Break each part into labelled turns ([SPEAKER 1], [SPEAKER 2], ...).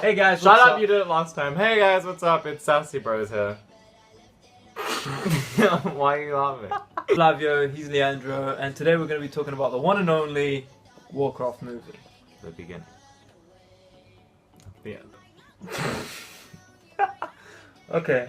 [SPEAKER 1] Hey guys,
[SPEAKER 2] Shut
[SPEAKER 1] what's
[SPEAKER 2] up, you did it last time. Hey guys, what's up? It's Sassybros here. Why are you laughing?
[SPEAKER 1] Flavio, he's Leandro, and today we're going to be talking about the one and only Warcraft movie.
[SPEAKER 2] The beginning. The end.
[SPEAKER 1] Okay,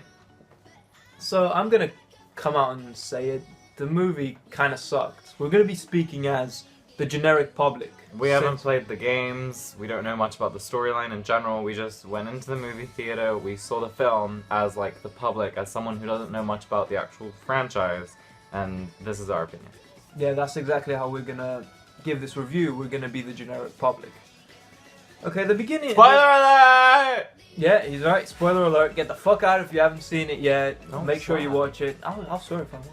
[SPEAKER 1] so I'm going to come out and say it. The movie kind of sucked. We're going to be speaking as the generic public.
[SPEAKER 2] We haven't played the games, we don't know much about the storyline in general, we just went into the movie theater, we saw the film as like the public, as someone who doesn't know much about the actual franchise, and this is our opinion.
[SPEAKER 1] Yeah, that's exactly how we're going to give this review. We're going to be the generic public. Okay, the beginning...
[SPEAKER 2] Spoiler alert!
[SPEAKER 1] Yeah, he's right. Spoiler alert. Get the fuck out if you haven't seen it yet.
[SPEAKER 2] Don't
[SPEAKER 1] Make sure you
[SPEAKER 2] swear.
[SPEAKER 1] watch it. I'll swear if I want to.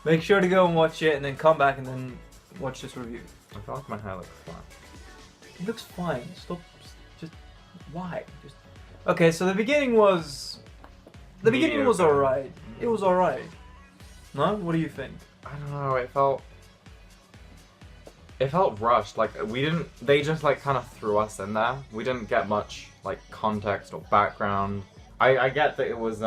[SPEAKER 1] Make sure to go and watch it and then come back and then watch this review.
[SPEAKER 2] I feel like my hair looks flat.
[SPEAKER 1] It looks fine. Stop. Just why? Just okay. So the beginning was. The beginning was
[SPEAKER 2] Mediocre.
[SPEAKER 1] alright. It was alright. No? What do you think?
[SPEAKER 2] I don't know, it felt rushed, like they just like kind of threw us in there. We didn't get much like context or background. I get that it was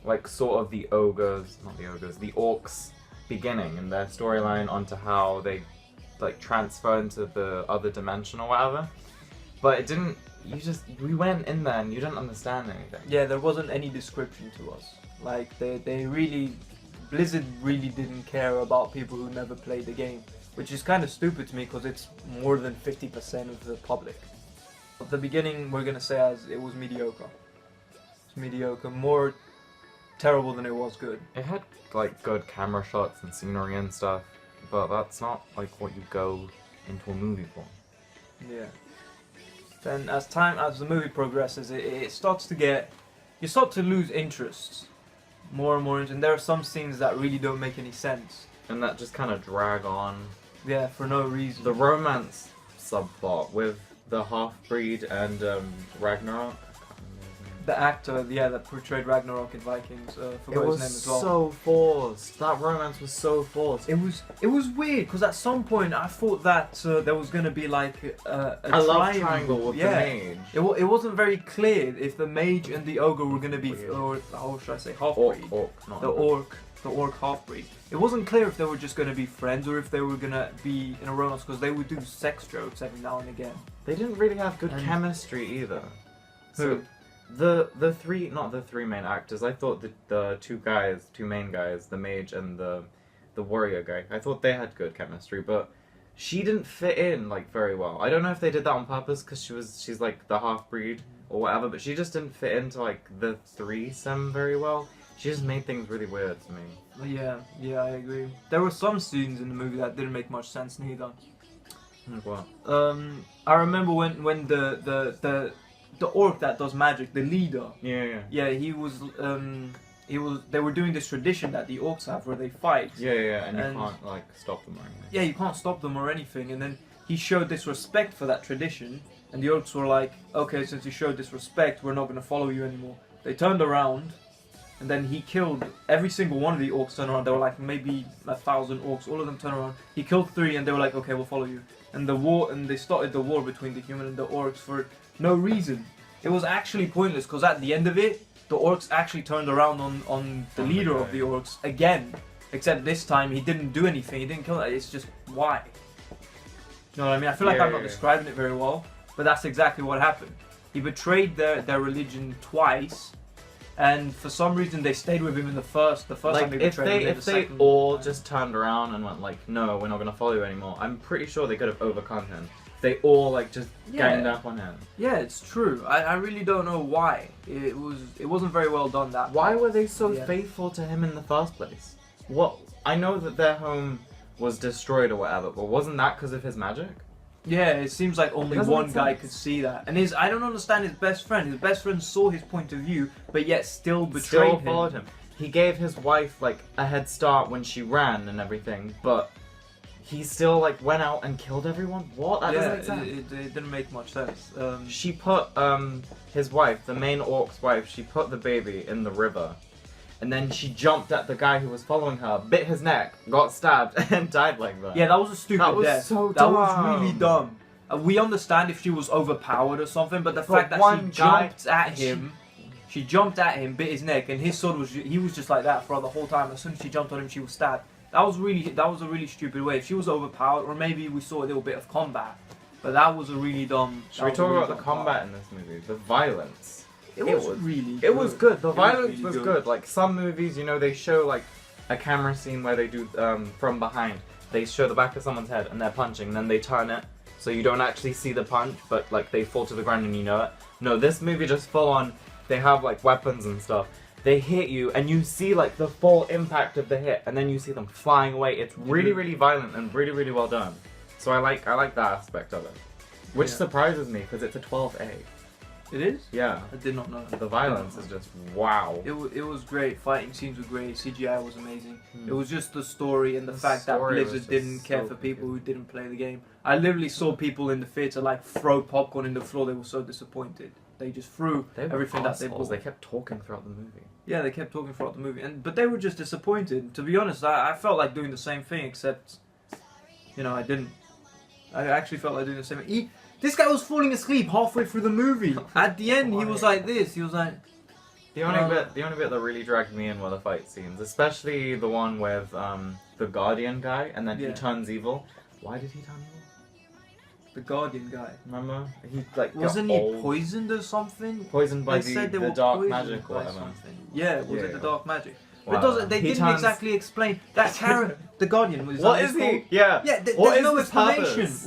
[SPEAKER 2] like sort of the orcs beginning and their storyline onto how they like transfer into the other dimension or whatever. But it didn't, we went in there and you didn't understand anything.
[SPEAKER 1] Yeah, there wasn't any description to us. Like Blizzard really didn't care about people who never played the game, which is kind of stupid to me because it's more than 50% of the public. At the beginning, we're gonna say as it was mediocre. It's mediocre, more terrible than it was good.
[SPEAKER 2] It had like good camera shots and scenery and stuff, but that's not like what you go into a movie for.
[SPEAKER 1] Yeah. Then as the movie progresses, it starts to get, you start to lose interest. More and more, and there are some scenes that really don't make any sense.
[SPEAKER 2] And that just kind of drag on.
[SPEAKER 1] Yeah, for no reason.
[SPEAKER 2] The romance subplot with the half-breed and Ragnarok.
[SPEAKER 1] The actor, that portrayed Ragnarok in Vikings, forgot his name as well.
[SPEAKER 2] So forced. That romance was so forced.
[SPEAKER 1] It was weird because at some point I thought that there was gonna be like a
[SPEAKER 2] love triangle with the mage.
[SPEAKER 1] It wasn't very clear if the mage and the ogre were gonna be, or how should I say, half-breed.
[SPEAKER 2] Not
[SPEAKER 1] The orc half-breed. It wasn't clear if they were just gonna be friends or if they were gonna be in a romance because they would do sex jokes every now and again.
[SPEAKER 2] They didn't really have good chemistry either.
[SPEAKER 1] Who?
[SPEAKER 2] The three, not the three main actors. I thought the two main guys, the mage and the warrior guy, I thought they had good chemistry, but she didn't fit in like very well. I don't know if they did that on purpose because she's like the half-breed or whatever, but she just didn't fit into like the threesome very well. She just made things really weird to me.
[SPEAKER 1] Yeah, I agree. There were some scenes in the movie that didn't make much sense neither.
[SPEAKER 2] Like what?
[SPEAKER 1] I remember when the orc that does magic, the leader.
[SPEAKER 2] Yeah.
[SPEAKER 1] They were doing this tradition that the orcs have where they fight.
[SPEAKER 2] Yeah, and you can't like stop them or anything.
[SPEAKER 1] Yeah, you can't stop them or anything. And then he showed this respect for that tradition, and the orcs were like, okay, since you showed this respect, we're not going to follow you anymore. They turned around, and then he killed every single one of the orcs. Turned around. There were like maybe 1,000 orcs. All of them turned around. He killed 3, and they were like, okay, we'll follow you. And they started the war between the human and the orcs for no reason. It was actually pointless because at the end of it, the orcs actually turned around on the leader of the orcs again. Except this time he didn't do anything. He didn't kill it. It's just why. You know what I mean? I feel like I'm not describing it very well, but that's exactly what happened. He betrayed their religion twice, and for some reason they stayed with him in the first time he betrayed him.
[SPEAKER 2] If they all just turned around and went like, no, we're not going to follow you anymore, I'm pretty sure they could have overcome him. They all like just ganged up on him. Yeah,
[SPEAKER 1] it's true. I really don't know why. It wasn't very well done.
[SPEAKER 2] Why were they so faithful to him in the first place? What? I know that their home was destroyed or whatever, but wasn't that because of his magic?
[SPEAKER 1] Yeah, it seems like only one guy could see that. And I don't understand his best friend. His best friend saw his point of view, but yet still betrayed him.
[SPEAKER 2] Followed him. He gave his wife like a head start when she ran and everything, but he still like went out and killed everyone? What? That doesn't make sense.
[SPEAKER 1] It didn't make much sense.
[SPEAKER 2] She put his wife, the main orc's wife, she put the baby in the river. and then she jumped at the guy who was following her, bit his neck, got stabbed, and died like that.
[SPEAKER 1] Yeah, that was a stupid
[SPEAKER 2] That was
[SPEAKER 1] death.
[SPEAKER 2] so
[SPEAKER 1] That was
[SPEAKER 2] dumb.
[SPEAKER 1] really dumb. We understand if she was overpowered or something, but the
[SPEAKER 2] But
[SPEAKER 1] fact that
[SPEAKER 2] one
[SPEAKER 1] she
[SPEAKER 2] guy-
[SPEAKER 1] jumped at him, she jumped at him, bit his neck, and his sword was he was just like that throughout the whole time. As soon as she jumped on him, she was stabbed. That was a really stupid way. If she was overpowered, or maybe we saw a little bit of combat, but that was a really dumb.
[SPEAKER 2] Should we
[SPEAKER 1] that was a
[SPEAKER 2] talk
[SPEAKER 1] really
[SPEAKER 2] about the
[SPEAKER 1] dumb
[SPEAKER 2] combat
[SPEAKER 1] part.
[SPEAKER 2] in this movie? The violence.
[SPEAKER 1] It was really.
[SPEAKER 2] It was good. The
[SPEAKER 1] It was
[SPEAKER 2] violence
[SPEAKER 1] really
[SPEAKER 2] was
[SPEAKER 1] good.
[SPEAKER 2] good. Like some movies, you know, they show like a camera scene where they do from behind. They show the back of someone's head and they're punching, and then they turn it so you don't actually see the punch, but like they fall to the ground and you know it. No, this movie just full on. They have like weapons and stuff. They hit you and you see like the full impact of the hit, and then you see them flying away. It's really, really violent and really, really well done. So I like that aspect of it, which
[SPEAKER 1] Yeah.
[SPEAKER 2] surprises me because it's a 12A.
[SPEAKER 1] It is.
[SPEAKER 2] Yeah.
[SPEAKER 1] I did not know.
[SPEAKER 2] The violence is just wow.
[SPEAKER 1] It was great. Fighting scenes were great. CGI was amazing.
[SPEAKER 2] Hmm.
[SPEAKER 1] It was just the story and the fact that
[SPEAKER 2] story was
[SPEAKER 1] Blizzard
[SPEAKER 2] just
[SPEAKER 1] didn't care
[SPEAKER 2] so
[SPEAKER 1] for people
[SPEAKER 2] good.
[SPEAKER 1] who didn't play the game. I literally saw people in the theater like throw popcorn in the floor. They were so disappointed. They just threw
[SPEAKER 2] They were
[SPEAKER 1] everything that they
[SPEAKER 2] assholes.
[SPEAKER 1] bought.
[SPEAKER 2] They kept talking throughout the movie.
[SPEAKER 1] Yeah, they kept talking throughout the movie, but they were just disappointed. To be honest, I felt like doing the same thing, except, you know, I didn't. I actually felt like doing the same thing. This guy was falling asleep halfway through the movie. At the end, he was like this. He was like,
[SPEAKER 2] The only bit that really dragged me in were the fight scenes, especially the one with the Guardian guy, and then
[SPEAKER 1] Yeah.
[SPEAKER 2] he turns evil. Why did he turn evil?
[SPEAKER 1] the Guardian guy.
[SPEAKER 2] Remember? He like got
[SPEAKER 1] Wasn't he
[SPEAKER 2] old,
[SPEAKER 1] poisoned or something?
[SPEAKER 2] poisoned by
[SPEAKER 1] They said they
[SPEAKER 2] the
[SPEAKER 1] were
[SPEAKER 2] dark
[SPEAKER 1] poisoned
[SPEAKER 2] magic or
[SPEAKER 1] by
[SPEAKER 2] whatever.
[SPEAKER 1] something. Yeah, was
[SPEAKER 2] Yeah,
[SPEAKER 1] it the
[SPEAKER 2] yeah.
[SPEAKER 1] dark magic?
[SPEAKER 2] Wow.
[SPEAKER 1] But it doesn't, they
[SPEAKER 2] He
[SPEAKER 1] didn't
[SPEAKER 2] turns-
[SPEAKER 1] exactly explain that character. The Guardian was.
[SPEAKER 2] What is he? Yeah.
[SPEAKER 1] Yeah,
[SPEAKER 2] What
[SPEAKER 1] there's
[SPEAKER 2] is
[SPEAKER 1] no
[SPEAKER 2] his
[SPEAKER 1] explanation.
[SPEAKER 2] purpose?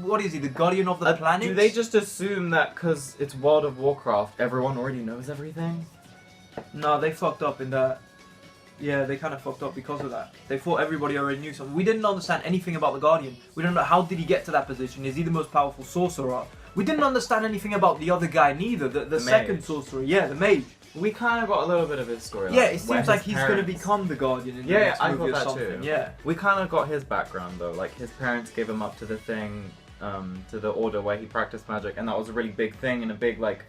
[SPEAKER 1] What is he? The Guardian of the planet?
[SPEAKER 2] Do they just assume that because it's World of Warcraft, everyone already knows everything?
[SPEAKER 1] No, they fucked up in that. Yeah, they kind of fucked up because of that. They thought everybody already knew something. We didn't understand anything about the Guardian. We don't know how did he get to that position. Is he the most powerful sorcerer? We didn't understand anything about the other guy neither. The second
[SPEAKER 2] mage.
[SPEAKER 1] sorcerer. Yeah, the mage.
[SPEAKER 2] We kind of got a little bit of his story.
[SPEAKER 1] Yeah, it seems like he's going to become the Guardian in the
[SPEAKER 2] Yeah,
[SPEAKER 1] next
[SPEAKER 2] I
[SPEAKER 1] movie
[SPEAKER 2] thought
[SPEAKER 1] or
[SPEAKER 2] that
[SPEAKER 1] something.
[SPEAKER 2] too.
[SPEAKER 1] Yeah.
[SPEAKER 2] We kind of got his background though. Like his parents gave him up to the thing, to the order where he practiced magic, and that was a really big thing and a big like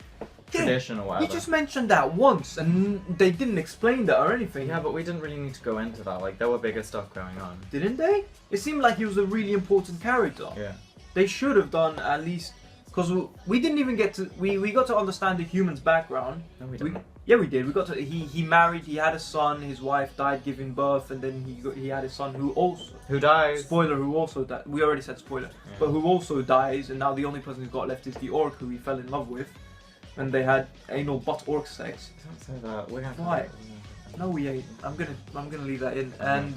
[SPEAKER 2] tradition or whatever.
[SPEAKER 1] He just mentioned that once, and they didn't explain that or anything.
[SPEAKER 2] Yeah, but we didn't really need to go into that. Like there were bigger stuff going on.
[SPEAKER 1] Didn't they? It seemed like he was a really important character.
[SPEAKER 2] Yeah.
[SPEAKER 1] They should have done at least, because we didn't even get to we got to understand the human's background.
[SPEAKER 2] No, we didn't.
[SPEAKER 1] Yeah, we did. We got to he married. He had a son. His wife died giving birth, and then he had a son who also
[SPEAKER 2] Who dies?
[SPEAKER 1] spoiler who also died. We already said spoiler,
[SPEAKER 2] Yeah.
[SPEAKER 1] but who also dies, and now the only person who's got left is the orc who he fell in love with, and they had anal butt orc sex.
[SPEAKER 2] Don't say that. We're gonna.
[SPEAKER 1] Why? No, we ain't. I'm gonna leave that in. And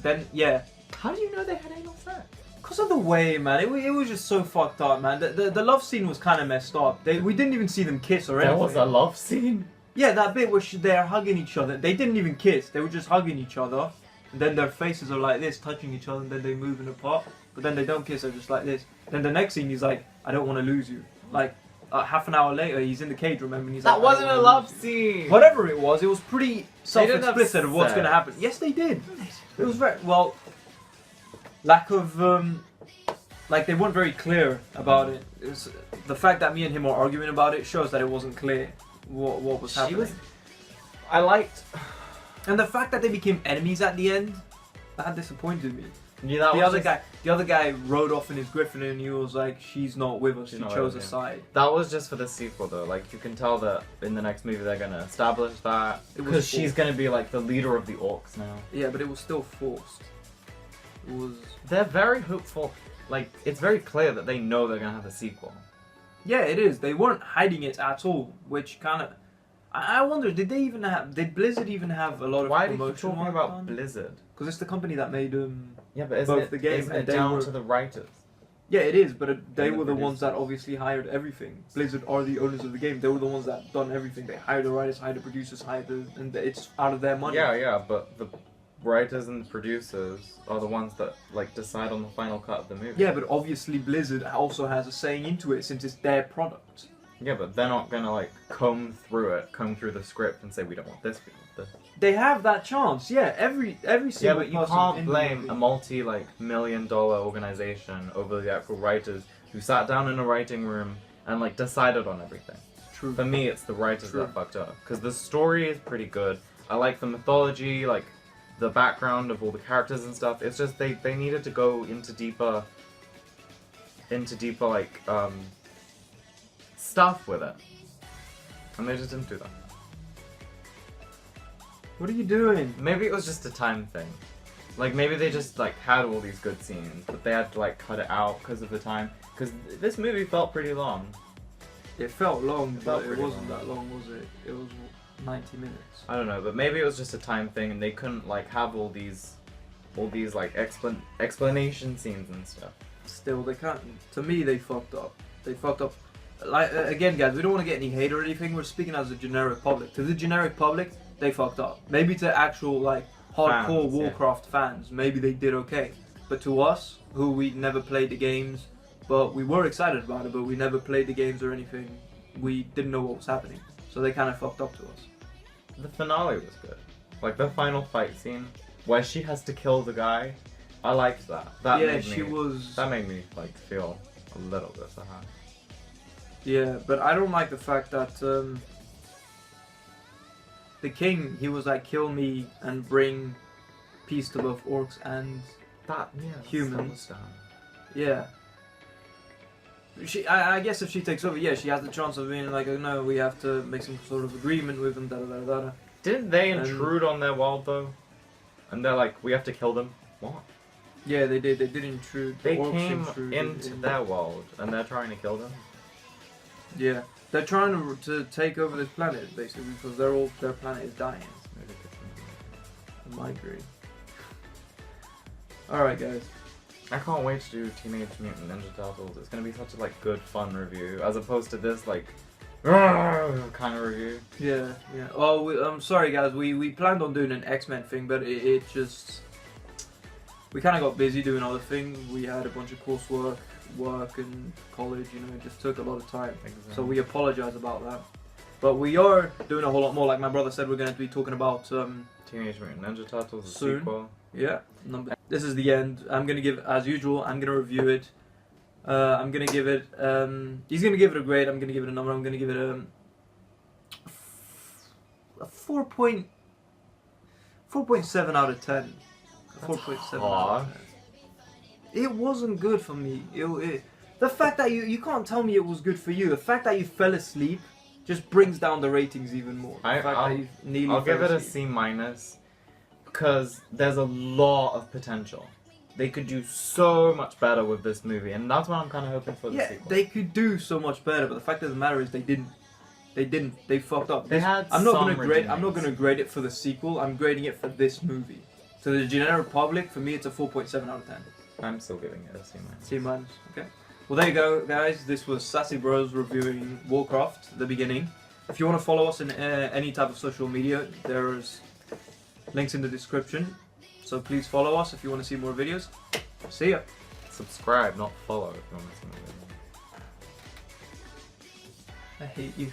[SPEAKER 1] then yeah,
[SPEAKER 2] How do you know they had anal sex?
[SPEAKER 1] because of the way, man, it was just so fucked up, man. The love scene was kind of messed up. We didn't even see them kiss or
[SPEAKER 2] There
[SPEAKER 1] anything.
[SPEAKER 2] was a love scene.
[SPEAKER 1] Yeah, that bit where they're hugging each other. They didn't even kiss. They were just hugging each other. And then their faces are like this, touching each other, and then they moving apart. But then they don't kiss, they're just like this. Then the next scene, he's like, I don't want to lose you. Like, half an hour later, he's in the cage, remember? And he's
[SPEAKER 2] That
[SPEAKER 1] like,
[SPEAKER 2] wasn't
[SPEAKER 1] "I
[SPEAKER 2] a
[SPEAKER 1] don't
[SPEAKER 2] love
[SPEAKER 1] wanna lose
[SPEAKER 2] scene.
[SPEAKER 1] you." Whatever it was pretty
[SPEAKER 2] They didn't have
[SPEAKER 1] self-explicit of what's going to
[SPEAKER 2] sex.
[SPEAKER 1] happen. Yes, they did. It was very, well, lack of, like, they weren't very clear about it. It was, the fact that me and him were arguing about it shows that it wasn't clear what was happening.
[SPEAKER 2] I liked.
[SPEAKER 1] And the fact that they became enemies at the end, that disappointed me.
[SPEAKER 2] Yeah, that
[SPEAKER 1] The
[SPEAKER 2] was
[SPEAKER 1] other
[SPEAKER 2] just-
[SPEAKER 1] the other guy rode off in his griffin and he was like, "She's not with us.
[SPEAKER 2] She's
[SPEAKER 1] She
[SPEAKER 2] not
[SPEAKER 1] chose
[SPEAKER 2] with
[SPEAKER 1] a
[SPEAKER 2] us,
[SPEAKER 1] side."
[SPEAKER 2] That was just for the sequel, though. Like you can tell that in the next movie they're gonna establish that
[SPEAKER 1] It was
[SPEAKER 2] because she's
[SPEAKER 1] forced.
[SPEAKER 2] gonna be like the leader of the orcs now.
[SPEAKER 1] Yeah, but it was still forced. It was.
[SPEAKER 2] They're very hopeful. Like it's very clear that they know they're gonna have a sequel.
[SPEAKER 1] Yeah, it is. They weren't hiding it at all, which kind of. I wonder, did Blizzard even have a lot of
[SPEAKER 2] Why do you keep
[SPEAKER 1] promotion
[SPEAKER 2] talking
[SPEAKER 1] work
[SPEAKER 2] about
[SPEAKER 1] done?
[SPEAKER 2] Blizzard?
[SPEAKER 1] Because it's the company that made
[SPEAKER 2] Yeah, but
[SPEAKER 1] Both the game
[SPEAKER 2] isn't
[SPEAKER 1] and
[SPEAKER 2] it
[SPEAKER 1] they
[SPEAKER 2] down
[SPEAKER 1] were-
[SPEAKER 2] to the writers?
[SPEAKER 1] Yeah, it is, but they
[SPEAKER 2] And the
[SPEAKER 1] were the ones
[SPEAKER 2] producers.
[SPEAKER 1] that obviously hired everything. Blizzard are the owners of the game. They were the ones that done everything. They hired the writers, hired the producers, and it's out of their money.
[SPEAKER 2] Yeah, but the writers and the producers are the ones that like decide on the final cut of the movie.
[SPEAKER 1] Yeah, but obviously Blizzard also has a saying into it since it's their product.
[SPEAKER 2] Yeah, but they're not gonna like comb through the script and say we don't want this, we want this.
[SPEAKER 1] They have that chance. Yeah, every
[SPEAKER 2] Yeah,
[SPEAKER 1] single
[SPEAKER 2] but you
[SPEAKER 1] person
[SPEAKER 2] can't
[SPEAKER 1] in the
[SPEAKER 2] blame
[SPEAKER 1] movie.
[SPEAKER 2] a multi-million-dollar organization over the actual writers who sat down in a writing room and like decided on everything.
[SPEAKER 1] True.
[SPEAKER 2] For me, it's the writers
[SPEAKER 1] True.
[SPEAKER 2] that fucked up. Because the story is pretty good. I like the mythology, like the background of all the characters and stuff. It's just they needed to go into deeper like stuff with it, and they just didn't do that.
[SPEAKER 1] What are you doing?
[SPEAKER 2] Maybe it was just a time thing. Like maybe they just like had all these good scenes, but they had to like cut it out because of the time. Because this movie felt pretty long.
[SPEAKER 1] It felt long,
[SPEAKER 2] It felt
[SPEAKER 1] but it
[SPEAKER 2] pretty
[SPEAKER 1] wasn't
[SPEAKER 2] long.
[SPEAKER 1] that long, was it? It was 90 minutes.
[SPEAKER 2] I don't know, but maybe it was just a time thing, and they couldn't like have all these like explanation scenes and stuff.
[SPEAKER 1] Still, they can't. To me, they fucked up. They fucked up. Like again, guys, we don't want to get any hate or anything. We're speaking as a generic public. To the generic public, they fucked up. Maybe to actual like hardcore
[SPEAKER 2] Fans, yeah.
[SPEAKER 1] Warcraft fans, maybe they did okay. But to us, who we never played the games, but we were excited about it, but we never played the games or anything, we didn't know what was happening. So they kind of fucked up to us.
[SPEAKER 2] The finale was good. Like the final fight scene where she has to kill the guy. I liked that. That
[SPEAKER 1] Yeah,
[SPEAKER 2] made
[SPEAKER 1] she
[SPEAKER 2] me,
[SPEAKER 1] was.
[SPEAKER 2] That made me like feel a little bit sad.
[SPEAKER 1] Yeah, but I don't like the fact that the king, he was like, kill me and bring peace to both orcs and
[SPEAKER 2] That that's
[SPEAKER 1] Humans.
[SPEAKER 2] so sad.
[SPEAKER 1] yeah. I guess if she takes over, yeah, she has the chance of being like, oh no, we have to make some sort of agreement with them, da da da da da.
[SPEAKER 2] Didn't they
[SPEAKER 1] And-
[SPEAKER 2] intrude on their world though? And they're like, we have to kill them. What?
[SPEAKER 1] Yeah, they did. They did intrude. The
[SPEAKER 2] They
[SPEAKER 1] orcs
[SPEAKER 2] came
[SPEAKER 1] intruded
[SPEAKER 2] into
[SPEAKER 1] in.
[SPEAKER 2] their world and they're trying to kill them.
[SPEAKER 1] Yeah, they're trying to take over this planet basically because their planet is dying.
[SPEAKER 2] Maybe it's-
[SPEAKER 1] I agree. All right, guys.
[SPEAKER 2] I can't wait to do Teenage Mutant Ninja Turtles. It's gonna be such a like good fun review as opposed to this like kind of review.
[SPEAKER 1] Yeah, yeah. Oh, I'm sorry, guys. We planned on doing an X-Men thing, but it just we kind of got busy doing other things. We had a bunch of coursework, work, and college. You know, it just took a lot of time. So we apologize about that. But we are doing a whole lot more. Like my brother said, we're going to be talking about
[SPEAKER 2] Teenage Mutant Ninja Turtles, the
[SPEAKER 1] Soon.
[SPEAKER 2] sequel.
[SPEAKER 1] yeah. This is the end. I'm gonna give, as usual. I'm gonna review it. I'm gonna give it. He's gonna give it a grade. I'm gonna give it a number. I'm gonna give it a 4.7 out of 10. A 4.7 out of 10. It wasn't good for me. The fact that you can't tell me it was good for you. The fact that you fell asleep just brings down the ratings even more. The fact that you nearly
[SPEAKER 2] I'll give
[SPEAKER 1] fell
[SPEAKER 2] it a
[SPEAKER 1] asleep.
[SPEAKER 2] C minus because there's a lot of potential. They could do so much better with this movie, and that's what I'm kind of hoping for the
[SPEAKER 1] Yeah,
[SPEAKER 2] sequel.
[SPEAKER 1] they could do so much better, but the fact of the matter is they didn't. They fucked up.
[SPEAKER 2] They had
[SPEAKER 1] I'm not
[SPEAKER 2] some
[SPEAKER 1] gonna grade. I'm not
[SPEAKER 2] redeemings.
[SPEAKER 1] gonna grade it for the sequel. I'm grading it for this movie. To the generic public, for me, it's a 4.7 out of 10.
[SPEAKER 2] I'm still giving it a C minus.
[SPEAKER 1] C minus. Okay. Well, there you go, guys. This was Sassybros reviewing Warcraft, the beginning. If you want to follow us in any type of social media, there's links in the description. So please follow us if you want to see more videos. See ya.
[SPEAKER 2] Subscribe, not follow, if you want to see my video.
[SPEAKER 1] I hate you.